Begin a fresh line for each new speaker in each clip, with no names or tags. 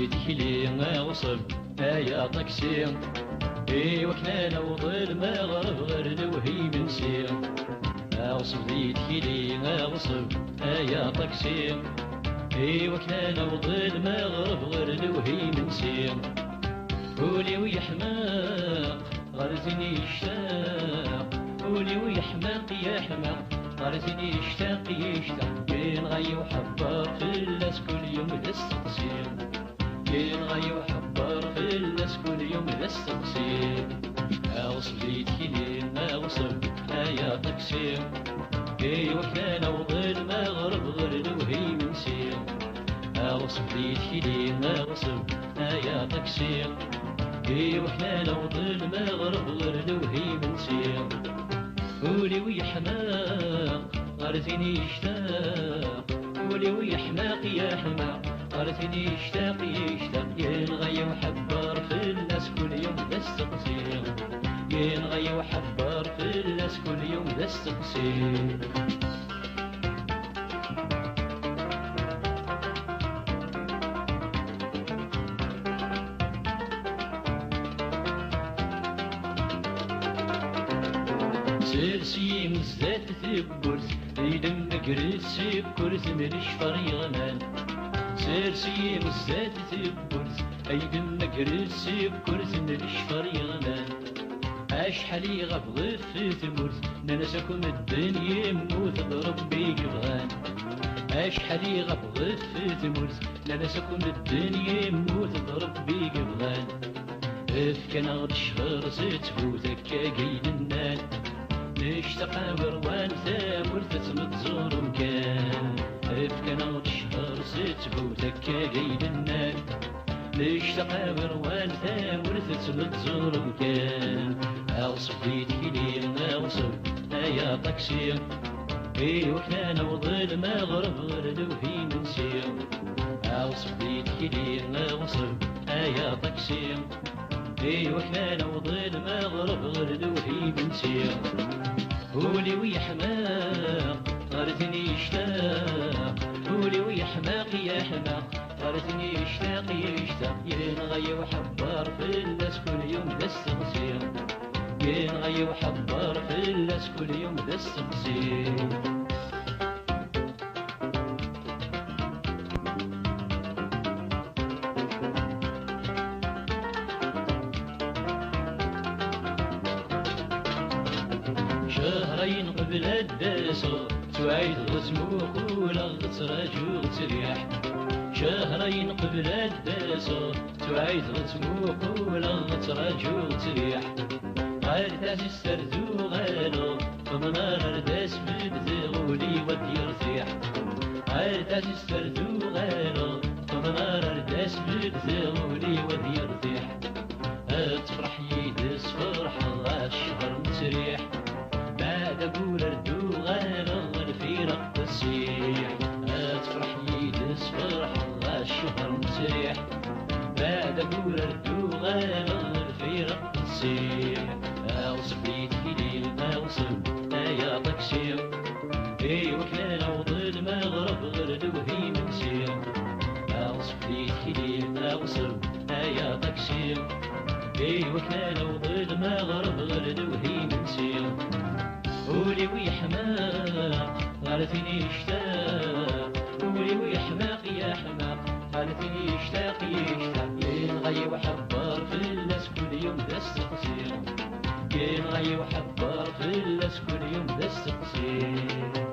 بيدك لي غصب يا طكسي وكنا نوضل ما غرب غير الوهي من سير غصب بيدك لي غصب يا طكسي وكنا نوضل ما غرب غير الوهي من سير قولي ويحماق غرزني اشتاق قولي ويحماق يا حماق غرزني اشتاق يشتاق بين غي وحبار في الناس كل يوم تستقسيم بين غي وحبار في الناس كل يوم تستقسيم اغصب ليتي لين اغصب يا تقسيم وكان وظل ما غرب غير الوهي من سير اغصب ليتي لين اغصب يا تقسيم وكان وظل ما غرب غير الوهي من سير قولي ويحماق غرزني اشتاق قولي ويحماق يا حماق غرزني اشتاق يشتاق ينغي وحبار في الناس كل يوم تستقسيم ينغي وحبار في الناس كل يوم تستقسيم سيرسي مزات ثبرت يدم قرسي بكرت من الشفر يغمان سيرسي مزات ثبرت يدم قرسي بكرت من الشفر يغمان أشحال يغبغ في ثمرت ننساكم الدنيا يموت بربي قبغان أشحال يغبغ في ثمرت ننساكم الدنيا يموت بربي قبغان كان غد الشهر زيت فوتك كاين النان نشتاق بروان ثامر تسمد زور مكان كان غد الشهر زيت فوتك كاين النان نشتاق بروان ثامر تسمد زور مكان أغصب بيدك لي أغصب يا طكسي وكان وظل ما غرب غير الوهي من سير أغصب بيدك لي أغصب يا طكسي وكان وظل ما غرب غير الوهي من سير قولي ويحماق غرزني اشتاق قولي ويحماق يا حماق غرزني اشتاق يشتاق ينغي وحبار في الناس كل يوم تستقسيم ينغي وحبار في الناس كل يوم تستقسيم شهرين قبل الدراسة تعيد غسموخ ولا غتراجو غتريح شهرين قبل الدراسة تعيد غسموخ ولا غتراجو غتريح غير تاج السردو غالو فمنار رداس بدغولي ودي يرتيح غير تاج السردو غالو فمنار رداس بدغولي ودي يرتيح تفرح يدس فرح الشهر متريح بعد أقول ردو غير الفيرق تسيح تفرح يدس فرح الشهر متريح بعد أقول ردو غير الفيرق تسيح أغصب بيدك لي أغصب يا طكسي وكان وظل ما غرب غير الوهي من سير أغصب بيدك لي أغصب يا طكسي وكان وظل ما غرب غير الوهي من سير قولي ويحماق غرتني اشتاق قولي ويحماق يا حماق غرتني اشتاق يشتاق ينغي وحبار في الناس كل يوم تستقسيم ينغي وحبار في الناس كل يوم تستقسيم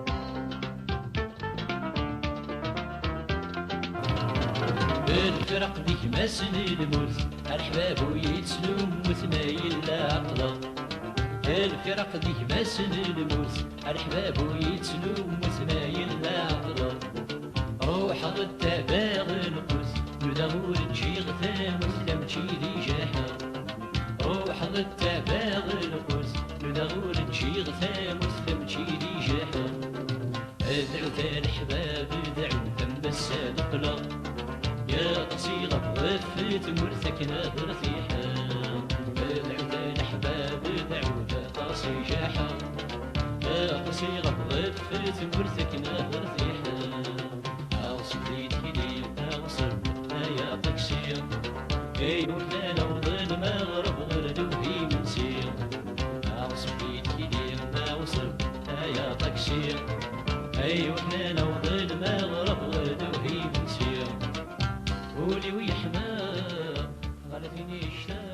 الفرق ديك ما سني الموت الحباب ويتسلم وثنايل لا عقله الفرق ديك ما سني الموت الحباب ويتسلم وثنايل لا عقله روح غدا باغ القوس ندور نجي غثام وسلام تشيدي جاحا روح غدا باغ القوس ندور نجي غثام وسلام تشيدي جاحا ادعو ثاني الحباب ادعو ثم السابق يا قصيغة غفت مرثك نهر ثيحا ادعو ثاني حباب ادعو قاسي جاحا يا قصيغة غفت مرثك نهر ثيحا أغصب ليتك لي أغصب يا طكسي ايوا كنا نوض المغرب غير دوهي منسير اغصب بيت كيدي نوصل يا طاكسي ايوا كنا نوض المغرب غير دوهي منسير ولي ويحمى غلفيني الشام